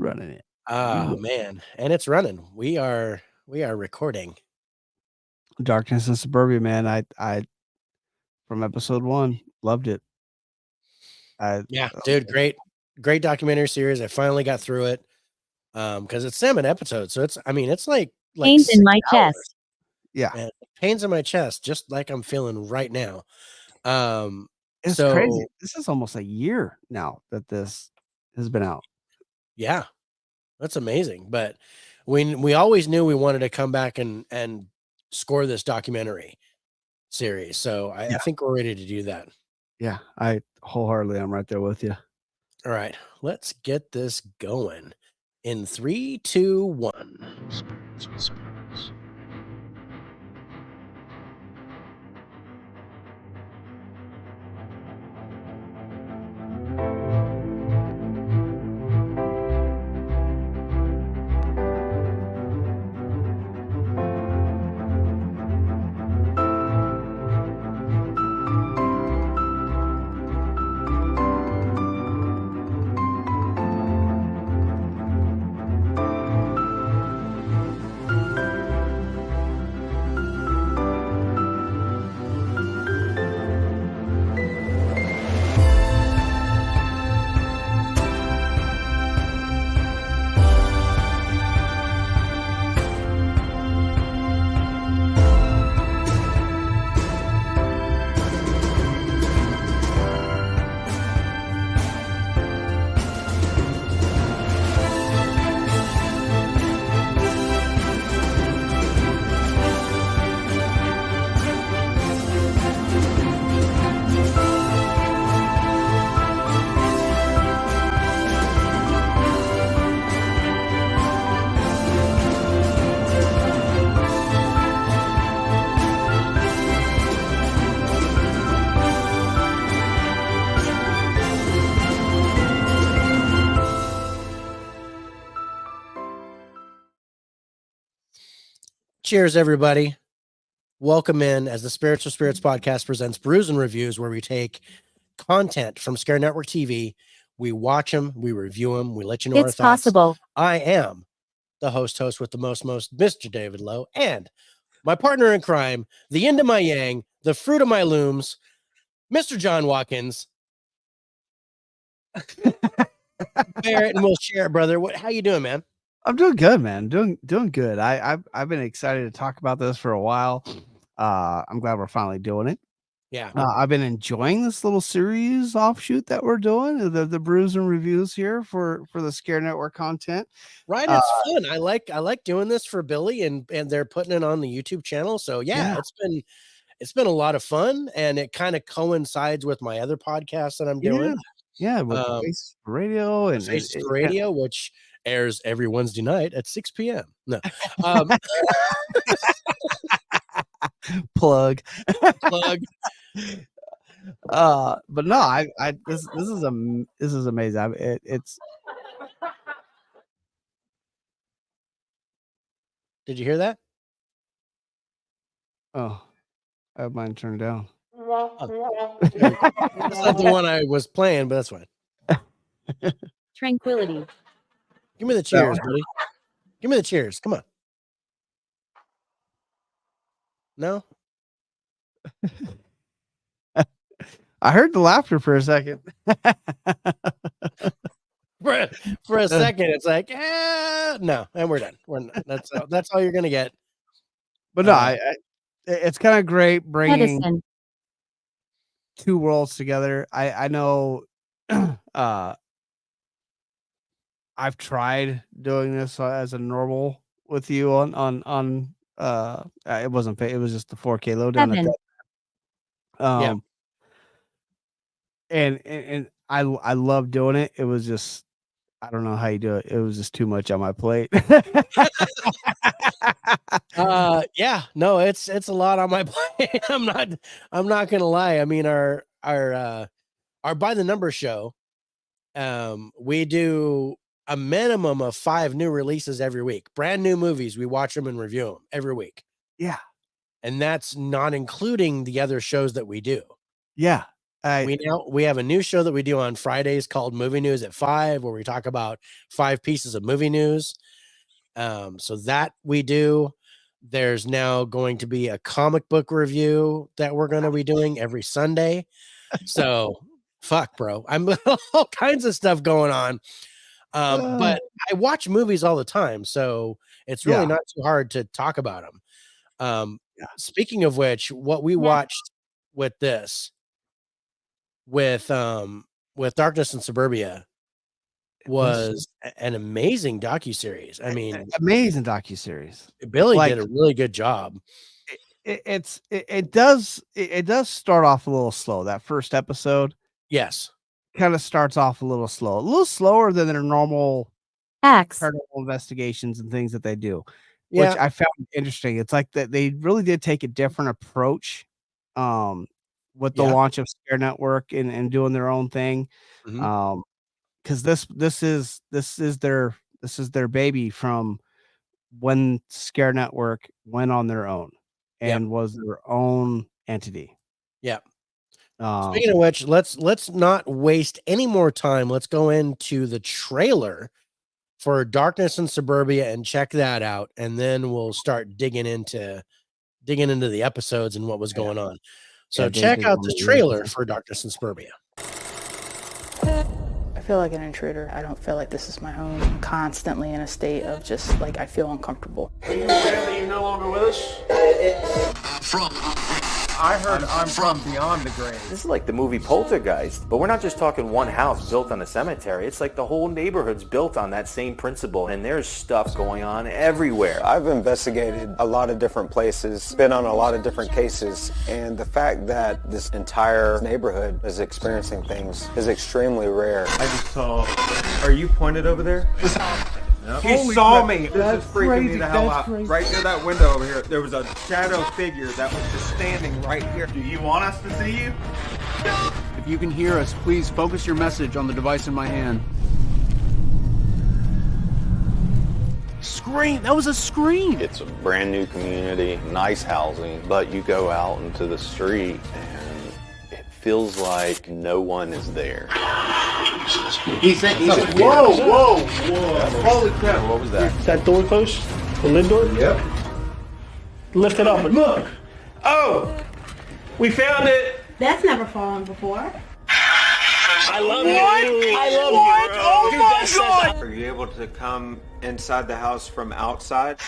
running it. Oh man, and it's running. We are recording. Darkness in Suburbia, man. I from episode 1 loved it. Yeah, dude, great documentary series. I finally got through it. Because it's 7 episodes, so it's like pains in my 6 hours. chest. Yeah, Man, pains in my chest, just like I'm feeling right now. it's so crazy. This is almost a year now that this has been out. yeah, that's amazing. But we always knew we wanted to come back and score this documentary series. So I think we're ready to do that. Yeah, I wholeheartedly, I'm right there with you. All right, let's get this going. In 3, 2, 1. Spirits with spirits. Cheers, everybody. Welcome in as the Spiritual Spirits podcast presents Brews and Reviews, where we take content from ScareNetwork TV, we watch them, we review them, we let you know our It's thoughts. possible. I am the host with the most, Mr. David Lowe, and my partner in crime, the yin to my yang, the fruit of my looms, Mr. John Watkins. Bear it and we'll share it, brother. How you doing, man? I'm doing good, man. Doing good. I've been excited to talk about this for a while. I'm glad we're finally doing it. Yeah. I've been enjoying this little series offshoot that we're doing, the Brews and Reviews here for the Scare Network content. Right, it's fun. I like doing this for Billy, and they're putting it on the YouTube channel. So yeah. It's been a lot of fun, and it kind of coincides with my other podcast that I'm doing. Yeah, with Face Radio and Face Radio, which airs every Wednesday night at 6 p.m. No. Plug. But no, this is amazing. It's Did you hear that? Oh, I have mine turned down. Oh. That's not the one I was playing, but that's fine. Tranquility. Give me the cheers, buddy. Give me the cheers. Come on. No? I heard the laughter for a second. for a second, it's like, no, and we're done. That's all you're gonna get. But no, it's kind of great bringing Medicine. two worlds together. I know. I've tried doing this as a normal with you on it wasn't, it was just the 4K lowdown at that. And I love doing it. It was just, I don't know how you do it. It was just too much on my plate. Yeah, no, it's a lot on my plate. I'm not gonna lie. I mean, our by the number show, we do a minimum of 5 new releases every week. Brand new movies. We watch them and review them every week. Yeah. And that's not including the other shows that we do. Yeah. We have a new show that we do on Fridays called Movie News at 5, where we talk about 5 pieces of movie news. So that we do. There's now going to be a comic book review that we're going to be doing every Sunday. So fuck, bro. I'm all kinds of stuff going on. But I watch movies all the time, so it's really not too hard to talk about them. Speaking of which, what we watched with this, with Darkness in Suburbia, was an amazing docuseries. I mean, amazing docuseries. Billy did a really good job. It does start off a little slow. That first episode, yes, kind of starts off a little slower than their normal paranormal investigations and things that they do, which I found interesting. It's like that they really did take a different approach with the launch of ScareNetwork and doing their own thing. Because this is their baby from when ScareNetwork went on their own and was their own entity. Yeah. Speaking of which, let's not waste any more time. Let's go into the trailer for Darkness in Suburbia and check that out, and then we'll start digging into the episodes and what was going on. So check out the trailer for Darkness in Suburbia. I feel like an intruder. I don't feel like this is my home. I'm constantly in a state of just like I feel uncomfortable. Are you aware that you're no longer with us? I heard I'm from beyond the grave. This is like the movie Poltergeist, but we're not just talking one house built on a cemetery. It's like the whole neighborhood's built on that same principle, and there's stuff going on everywhere. I've investigated a lot of different places, been on a lot of different cases, and the fact that this entire neighborhood is experiencing things is extremely rare. I just saw. Are you pointed over there? Nope. He saw me. This is freaking me the hell out. Right near that window over here, there was a shadow figure that was just standing right here. Do you want us to see you? If you can hear us, please focus your message on the device in my hand. Scream! That was a scream! It's a brand new community, nice housing, but you go out into the street and it feels like no one is there. He said, whoa. Holy crap. What was that? Is that door closed? The lid door? Yep. Lift it up and look. Oh, we found it. That's never fallen before. I love you. I love you. Oh my God. Are you able to come inside the house from outside?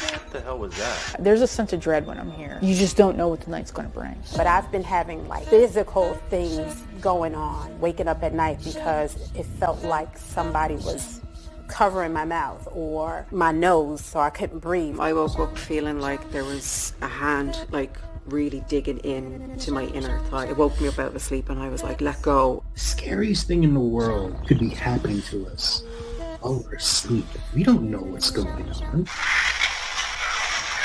What the hell was that? There's a sense of dread when I'm here. You just don't know what the night's going to bring. But I've been having like physical things going on, waking up at night because it felt like somebody was covering my mouth or my nose so I couldn't breathe. I woke up feeling like there was a hand like really digging into my inner thigh. It woke me up out of sleep and I was like, let go. The scariest thing in the world could be happening to us while we're asleep. We don't know what's going on.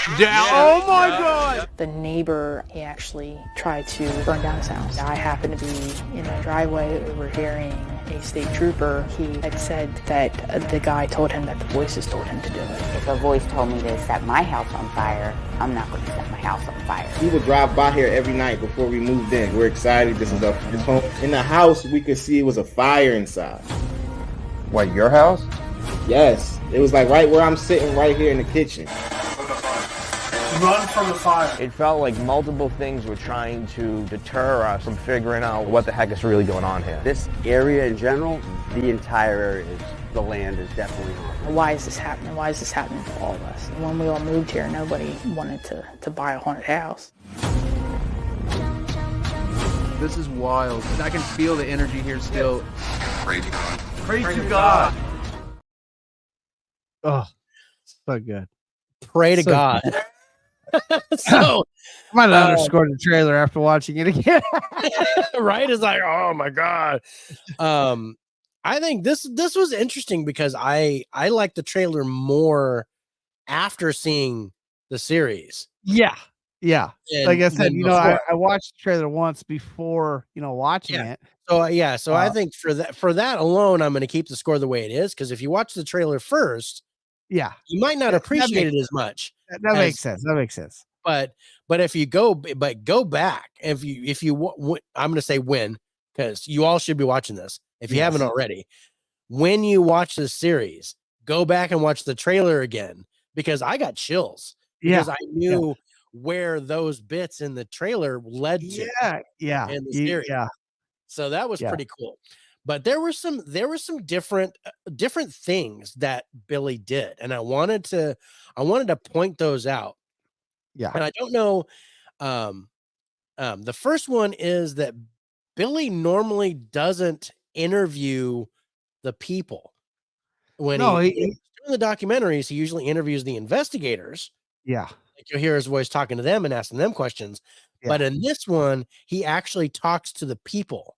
Oh my God! The neighbor, he actually tried to burn down his house. I happened to be in the driveway overhearing a state trooper. He had said that the guy told him that the voices told him to do it. If a voice told me to set my house on fire, I'm not going to set my house on fire. We would drive by here every night before we moved in. We're excited. This is our home. In the house, we could see it was a fire inside. What, your house? Yes. It was like right where I'm sitting right here in the kitchen. Run from the fire. It felt like multiple things were trying to deter us from figuring out what the heck is really going on here. This area in general, the entire area, the land is definitely haunted. Why is this happening? Why is this happening to all of us? When we all moved here, nobody wanted to buy a haunted house. This is wild. I can feel the energy here still. Pray to God. Pray to God. Oh, so good. Pray to God. So I might have underscored the trailer after watching it again. Right? It's like, oh my God. I think this was interesting because I like the trailer more after seeing the series. Yeah. And like I said, I watched the trailer once before, watching it. So I think for that alone, I'm going to keep the score the way it is. Because if you watch the trailer first, you might not appreciate it as much. That makes sense. But if you go back, I'm going to say when, because you all should be watching this if you haven't already. When you watch this series, go back and watch the trailer again, because I got chills because I knew where those bits in the trailer led to. In the series. So that was pretty cool. But there were some different things that Billy did, and I wanted to point those out. Yeah. And I don't know. The first one is that Billy normally doesn't interview the people. When doing the documentaries, he usually interviews the investigators. Yeah. Like you'll hear his voice talking to them and asking them questions. Yeah. But in this one, he actually talks to the people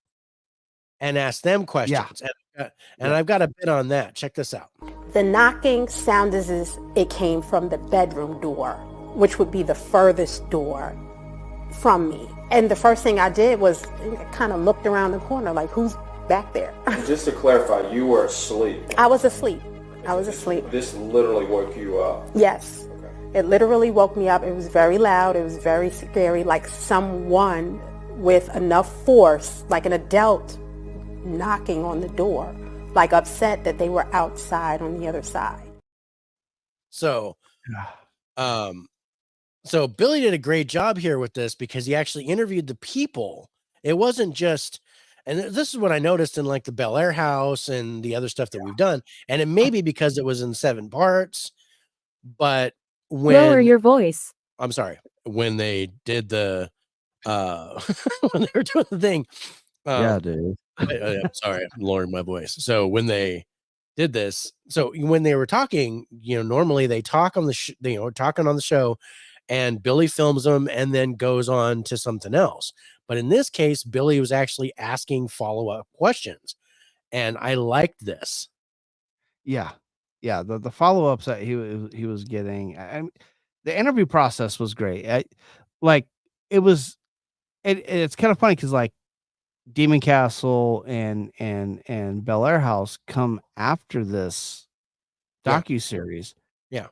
and asks them questions. Yeah. And I've got a bit on that. Check this out. The knocking sounded as it came from the bedroom door, which would be the furthest door from me. And the first thing I did was kind of looked around the corner like, who's back there? Just to clarify, you were asleep. I was asleep. This literally woke you up. Yes. Okay. It literally woke me up. It was very loud. It was very scary, like someone with enough force, like an adult, knocking on the door, like upset that they were outside on the other side. So Billy did a great job here with this, because he actually interviewed the people. It wasn't just, and this is what I noticed in like the Bel Air house and the other stuff that we've done, and it may be because it was in 7 parts, but lower your voice. I'm sorry, when they did the when they were doing the thing. Dude. Sorry, I'm lowering my voice. So when they did this, so when they were talking, normally they talk on the talking on the show, and Billy films them and then goes on to something else. But in this case, Billy was actually asking follow-up questions, and I liked this. Yeah. The follow-ups that he was getting, the interview process was great. It's kind of funny because like Demon Castle and Bel Air House come after this docuseries. Yeah.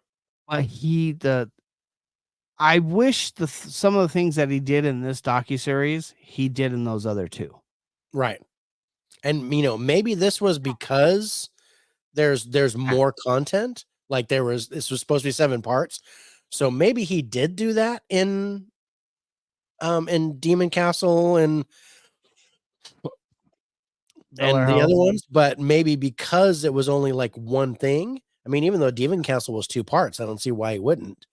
I wish some of the things that he did in this docuseries he did in those other 2. Right. And maybe this was because there's more content. Like this was supposed to be 7 parts. So maybe he did do that in Demon Castle and the other ones, but maybe because it was only like one thing. I mean, even though Demon Castle was 2 parts, I don't see why he wouldn't.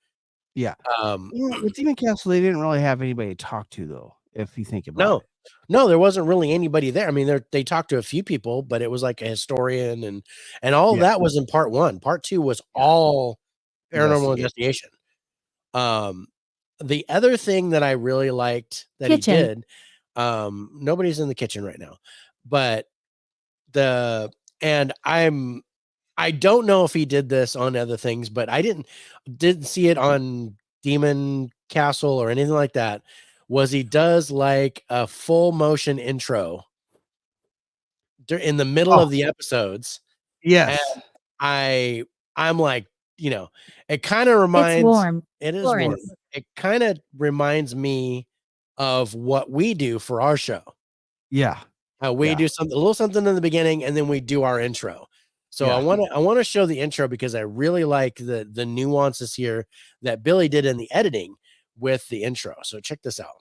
Yeah. With Demon Castle, they didn't really have anybody to talk to, though, if you think about it. No, there wasn't really anybody there. I mean, they talked to a few people, but it was like a historian and all that was in part 1. Part 2 was all paranormal investigation. The other thing that I really liked that he did, nobody's in the kitchen right now, but I don't know if he did this on other things, but I didn't see it on Demon Castle or anything like that. Was he does like a full motion intro in the middle of the episodes. Yes. And I'm like, it kind of reminds, it's warm. It is warm. It kind of reminds me of what we do for our show. Yeah. We do a little something in the beginning, and then we do our intro. So I want to show the intro because I really like the nuances here that Billy did in the editing with the intro. So check this out.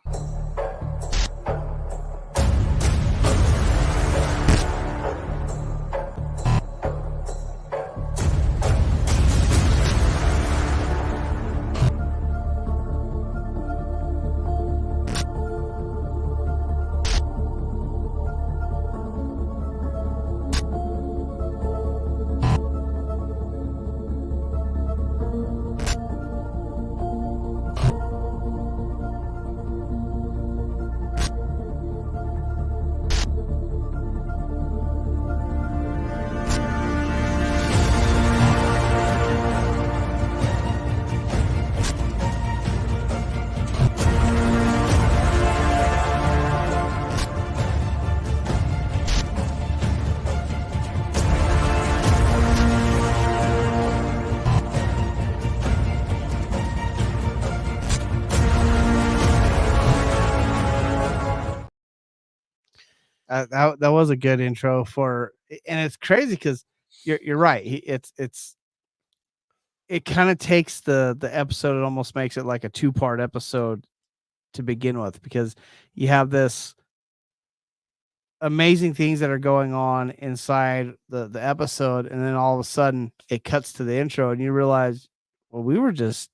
That was a good intro for, and it's crazy because you're right. It kind of takes the episode, it almost makes it like a 2-part episode to begin with, because you have this amazing things that are going on inside the episode, and then all of a sudden it cuts to the intro and you realize, well, we were just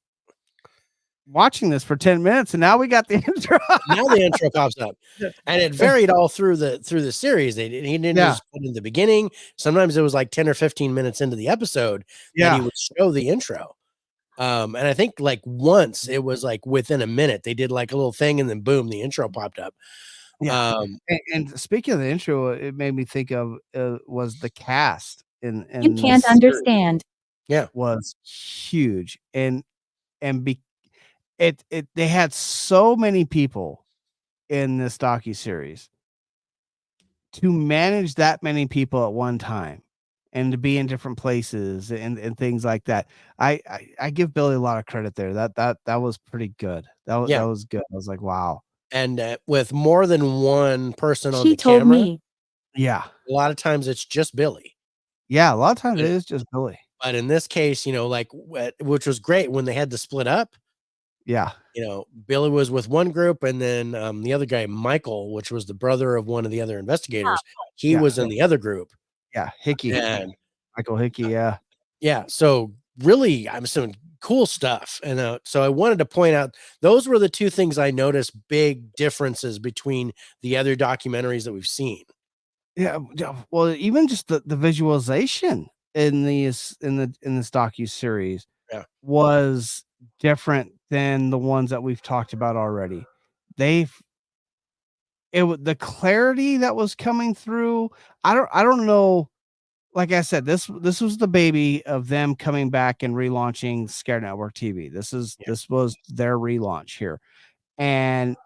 watching this for 10 minutes and now we got the intro. Now the intro pops up, and it varied all through the series. He didn't just put it in the beginning. Sometimes it was like 10 or 15 minutes into the episode that he would show the intro. And I think like once it was like within a minute, they did like a little thing and then boom, the intro popped up. Yeah. And speaking of the intro, it made me think of was the cast in You can't understand. Yeah, was huge, and they had so many people in this docuseries to manage that many people at one time and to be in different places and things like that. I give Billy a lot of credit there. That was pretty good. That was good. I was like, wow. And with more than one person on She the told camera, me. Yeah, a lot of times it's just Billy. Yeah, a lot of times it is just Billy. But in this case, like which was great when they had to split up. Yeah. Billy was with one group, and then the other guy, Michael, which was the brother of one of the other investigators, he was in the other group. Yeah, Hickey. And Michael Hickey, yeah. Yeah, so really, I'm some cool stuff. And so I wanted to point out, those were the two things I noticed big differences between the other documentaries that we've seen. Yeah, well, even just the visualization in this docuseries was different than the ones that we've talked about already. The clarity that was coming through, I don't know. Like I said, this was the baby of them coming back and relaunching ScareNetwork TV. This was their relaunch here, and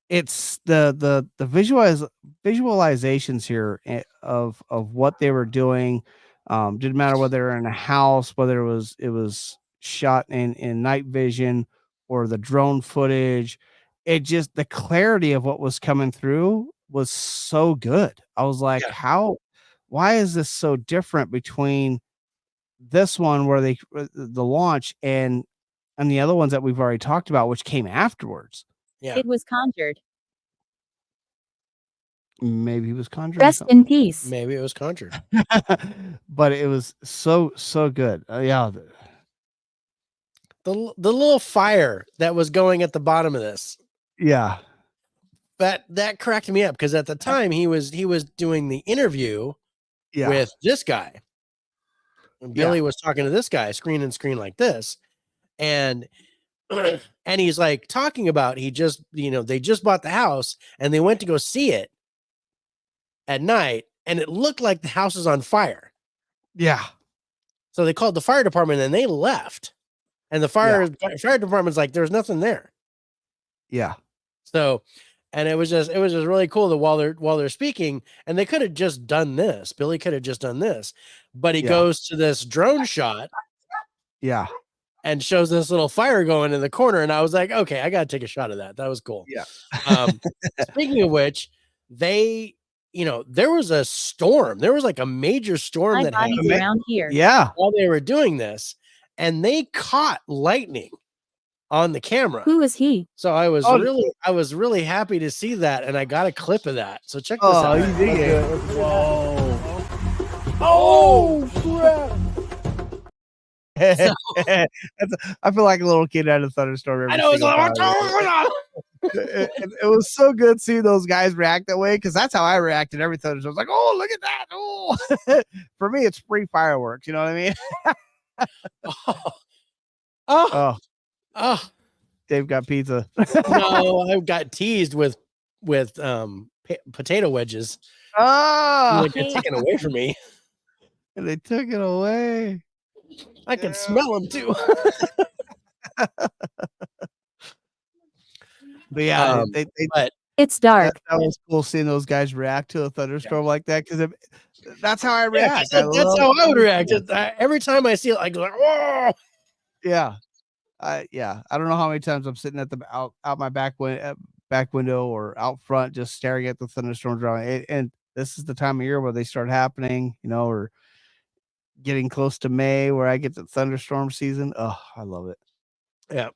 it's the visualizations here of what they were doing. Didn't matter whether they're in a house, whether it was shot in night vision or the drone footage. It just, the clarity of what was coming through was so good. I was like, why is this so different between this one where the launch and the other ones that we've already talked about, which came afterwards? Yeah. It was conjured. Maybe he was conjured. Rest in peace. Maybe it was conjured. But it was so good. Yeah. The little fire that was going at the bottom of this. Yeah. That cracked me up, because at the time he was doing the interview with this guy. And Billy was talking to this guy, screen and screen like this. And he's like talking about, they just bought the house and they went to go see it at night, and it looked like the house is on fire. Yeah. So they called the fire department and they left. And the fire department's like, there's nothing there. Yeah. So, and it was just really cool that while they're speaking, and they could have just done this. Billy could have just done this, but he goes to this drone shot. Yeah. And shows this little fire going in the corner. And I was like, okay, I got to take a shot of that. That was cool. Yeah. Speaking of which, there was a storm. There was like a major storm that happened around here. Yeah. While they were doing this, and they caught lightning on the camera. Who is he? So I was really happy to see that, and I got a clip of that. So check this out. You did. Whoa. Oh crap. I feel like a little kid at a thunderstorm. I know. It was so good seeing those guys react that way, because that's how I reacted every thunderstorm. I was like, oh, look at that. Oh. For me, it's free fireworks. You know what I mean? Oh. Dave got pizza. No, I got teased with potato wedges. Oh, like they're taken away from me. And they took it away. I can smell them too. But yeah, but it's dark. That was cool seeing those guys react to a thunderstorm like that, because that's how I react. That's how I would react. Every time I see it, I go like, "Whoa!" Yeah, I don't know how many times I'm sitting at out my back back window or out front, just staring at the thunderstorms around. And this is the time of year where they start happening, or getting close to May where I get the thunderstorm season. Oh, I love it. Yeah,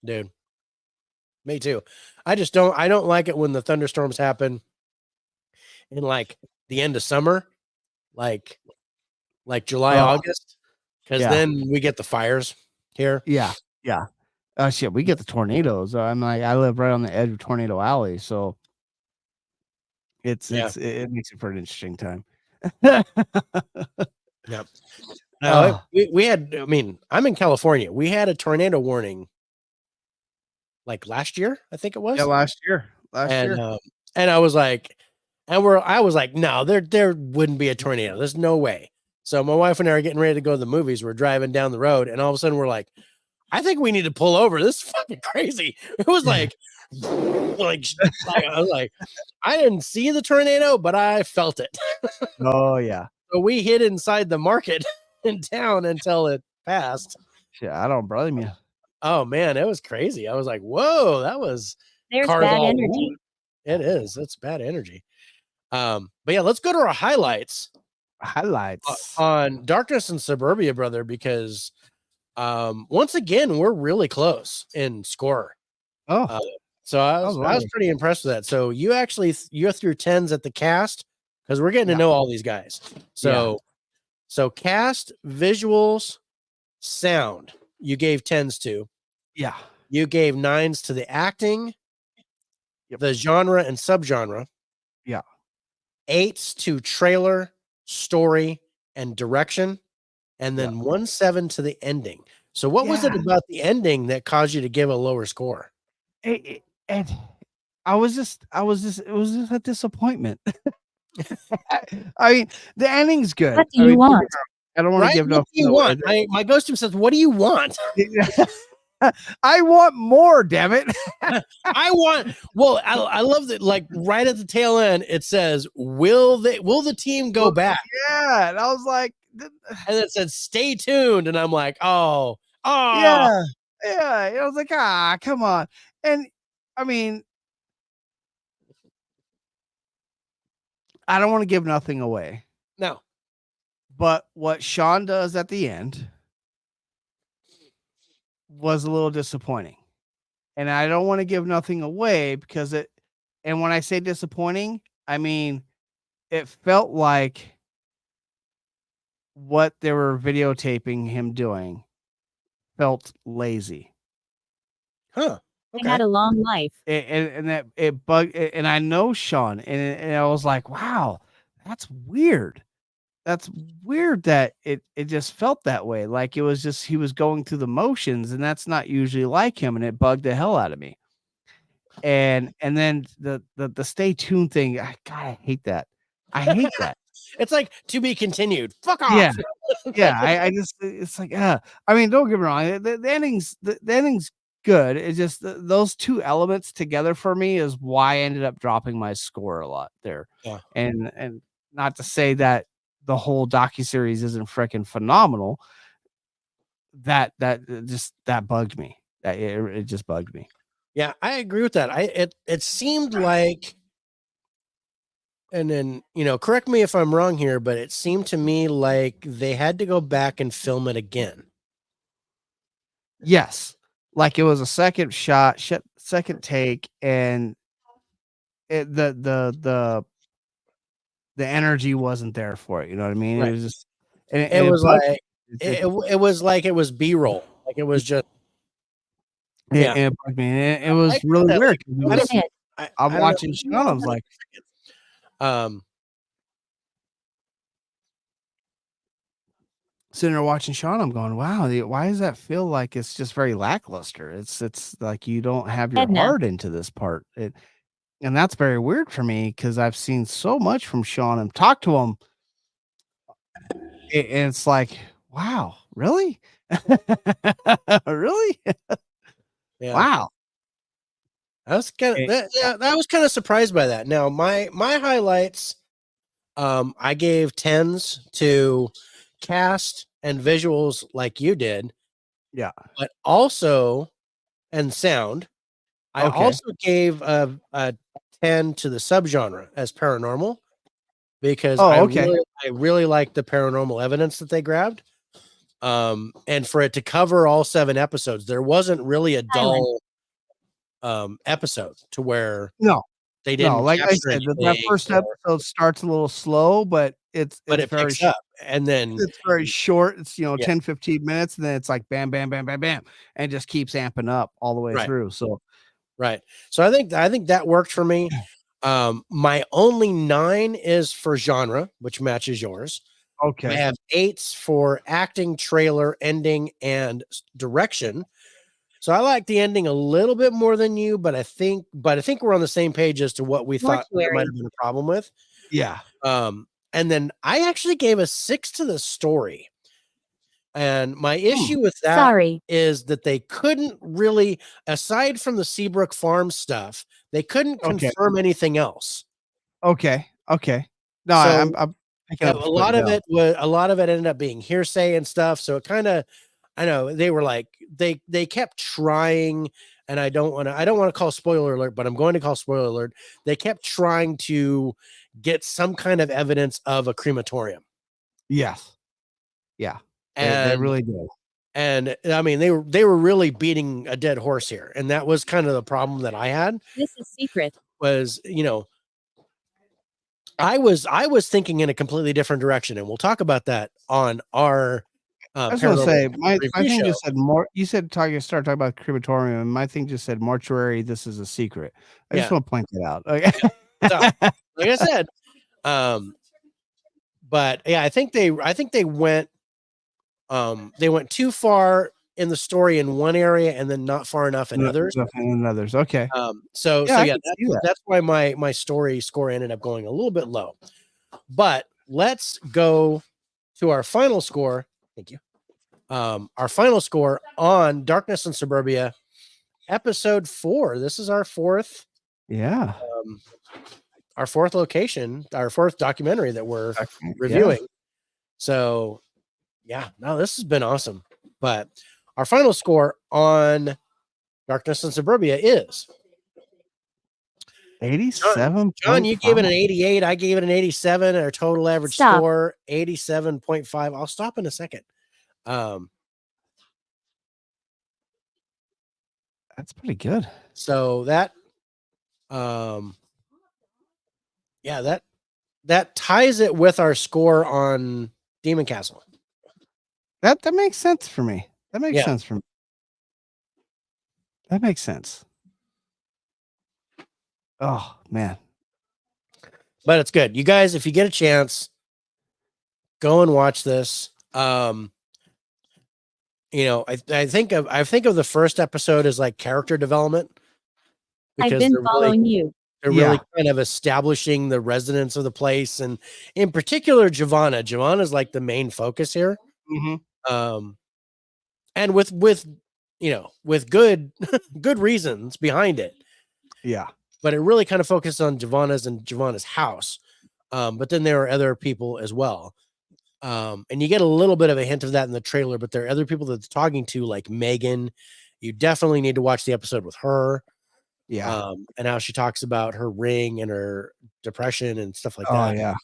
dude. Me too. I don't like it when the thunderstorms happen in like the end of summer, like July, August, because then we get the fires here. Yeah. Yeah. Oh shit, we get the tornadoes. I live right on the edge of Tornado Alley, so it makes it for an interesting time. Yep. No, we had, I mean, I'm in California. We had a tornado warning like last year, I think it was. Yeah, last year. And I was like, no, there wouldn't be a tornado. There's no way. So my wife and I are getting ready to go to the movies. We're driving down the road, and all of a sudden we're like, I think we need to pull over. This is fucking crazy. It was like I was like, I didn't see the tornado, but I felt it. Oh yeah. So we hid inside the market in town until it passed. Yeah, I don't blame you. Oh man, it was crazy. I was like, whoa, there's bad energy. It is. It's bad energy. But yeah, let's go to our highlights. On Darkness in Suburbia, brother, because once again, we're really close in score. So I was pretty impressed with that. So you're through 10s at the cast, because we're getting to know all these guys. So cast, visuals, sound, you gave 10s to. Yeah. You gave 9s to the acting, the genre and subgenre. Yeah. 8s to trailer, story, and direction. And then 1-7 to the ending. So what was it about the ending that caused you to give a lower score? It was just a disappointment. I mean, the ending's good. What do you want? I don't want to give What do you want? My ghost team says, what do you want? I want more, damn it. I love that, like right at the tail end, it says, will the team go back? Yeah. And I was like, and it said, stay tuned. And I'm like, oh. Yeah. I was like, come on. And I mean, I don't want to give nothing away. No. But what Sean does at the end was a little disappointing. And I don't want to give nothing away because and when I say disappointing, I mean, it felt like what they were videotaping him doing felt lazy. Huh. Okay. It had a long life. And that it bugged, and I know Sean, and I was like, wow, that's weird. That's weird that it just felt that way. Like it was just, he was going through the motions, and that's not usually like him, and it bugged the hell out of me. And then the stay tuned thing, I hate that. I hate that. It's like to be continued. Fuck off. Yeah. Yeah. I just, it's like, I mean, don't get me wrong. The ending's good. It's just those two elements together for me is why I ended up dropping my score a lot there. Yeah. And not to say that the whole docuseries isn't freaking phenomenal. That bugged me. It just bugged me. Yeah, I agree with that. It seemed like, and then, correct me if I'm wrong here, but it seemed to me like they had to go back and film it again. Yes. Like it was a second shot, second take, and the energy wasn't there for it. You know what I mean? Right. It was just, it was like it was B-roll. Like it was just, it bugged me. And it was really weird. I'm watching Sean. I was like, sitting there watching Sean, I'm going, wow, why does that feel like it's just very lackluster? It's like you don't have your heart into this part. And that's very weird for me because I've seen so much from Sean and talked to him. And it's like, wow, really? Really? Yeah. Wow. I was I was kind of surprised by that. Now, my highlights, I gave 10s to cast and visuals like you did. Yeah. But also, and sound, I also gave a 10 to the subgenre as paranormal because I really like the paranormal evidence that they grabbed. And for it to cover all 7 episodes, there wasn't really a dull episode to where they didn't like I capture said, that first episode starts a little slow, but it very picks up, and then it's very short. It's 10, 15 minutes, and then it's like bam, bam, bam, bam, bam, and it just keeps amping up all the way through. So so I think that worked for me. My only 9 is for genre, which matches yours. Okay. I have 8s for acting, trailer, ending, and direction. So I like the ending a little bit more than you, but I think we're on the same page as to what we thought there might have been a problem with. Yeah. And then I actually gave a 6 to the story. And my issue with that is that they couldn't really, aside from the Seabrook Farm stuff, they couldn't confirm anything else. Okay. No, So, I'm picking up a lot of it ended up being hearsay and stuff. So it kind of, I know they were like they kept trying, and I don't want to call spoiler alert, but I'm going to call spoiler alert. They kept trying to get some kind of evidence of a crematorium. Yes. Yeah. They really did. And I mean, they were really beating a dead horse here, and that was kind of the problem that I had. This is secret. Was I was thinking in a completely different direction, and we'll talk about that on our. I was going to say my thing just said more. You said start talking about crematorium, and my thing just said mortuary. This is a secret. I just want to point that out. Okay. So, like I said, but yeah, I think they went too far in the story in one area and then not far enough in others. Okay. So that's why my story score ended up going a little bit low. But let's go to our final score. Thank you. Our final score on Darkness in Suburbia, episode 4. This is our 4th. Yeah. Our 4th location, our 4th documentary that we're reviewing. Yeah. So, this has been awesome. But our final score on Darkness in Suburbia is 87. John, you gave it an 88. I gave it an 87. Our total average score 87.5. I'll stop in a second. That's pretty good. So that that ties it with our score on Demon Castle. That makes sense for me. That makes sense for me. That makes sense. Oh man. But it's good. You guys, if you get a chance, go and watch this. I think of the first episode as like character development. I've been following you. They're really kind of establishing the residents of the place, and in particular, Giovanna. Giovanna is like the main focus here. Mm-hmm. And with good good reasons behind it. Yeah. But it really kind of focused on Giovanna's house. But then there are other people as well. And you get a little bit of a hint of that in the trailer, but there are other people that's talking to, like Megan. You definitely need to watch the episode with her. Yeah. And how she talks about her ring and her depression and stuff like that. Oh yeah.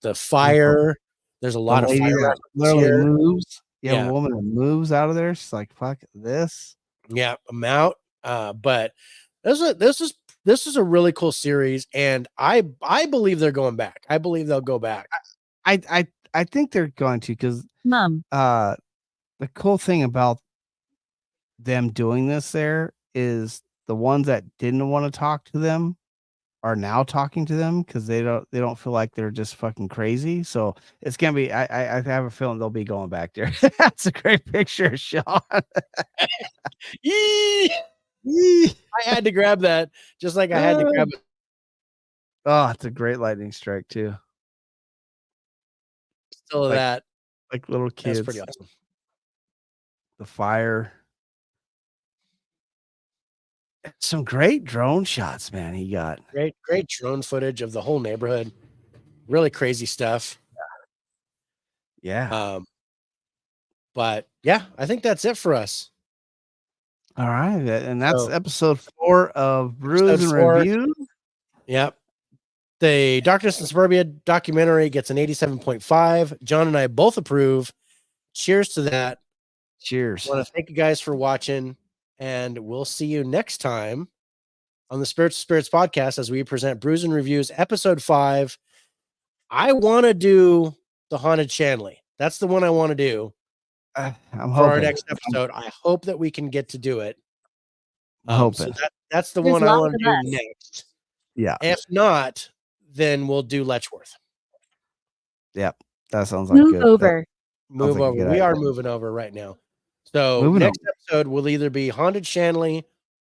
The fire. There's a lot of fire. Literally moves. Yeah, a woman that moves out of there. She's like, fuck this. Yeah, I'm out. But this is a really cool series, and I believe they're going back. I believe they'll go back. I think they're going to, because the cool thing about them doing this there is the ones that didn't want to talk to them are now talking to them because they don't feel like they're just fucking crazy. So it's gonna be. I have a feeling they'll be going back there. That's a great picture, Sean. I had to grab that, just like I had to grab it. Oh, it's a great lightning strike too. Still that, like little kids. That's pretty awesome. The fire. Some great drone shots, man. He got great drone footage of the whole neighborhood. Really crazy stuff. Yeah. But yeah, I think that's it for us. All right, and that's So, episode 4 of Brews and episode 4. Reviews. Yep. The Darkness in Suburbia documentary gets an 87.5. John and I both approve. Cheers to that. Cheers. I want to thank you guys for watching, and we'll see you next time on the Spirits of Spirits podcast as we present Brews and Reviews episode 5. I want to do the Haunted Shanley. That's the one I want to do. I'm hoping. For our next episode. I hope that we can get to do it. So that's the one I want to do next. Yeah. If not, then we'll do Letchworth. Yep. That sounds like Move over. Move over. We are moving over right now. So next episode will either be Haunted Shanley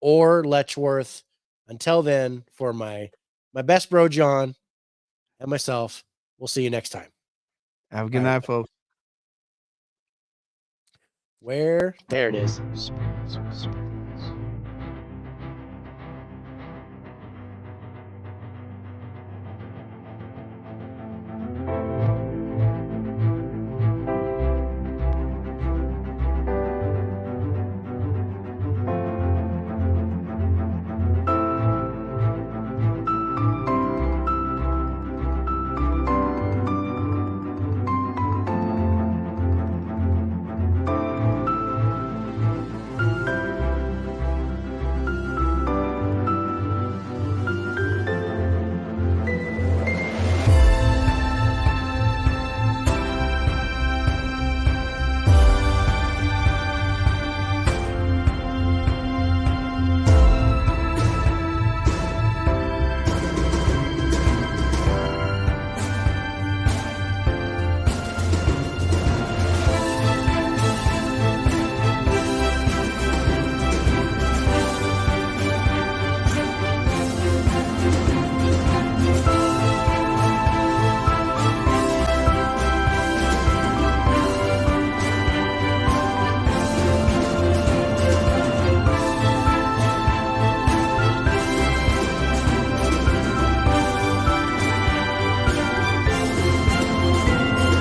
or Letchworth. Until then, for my best bro John and myself, we'll see you next time. Have a good night, folks. There it is. Spirits of Spirits.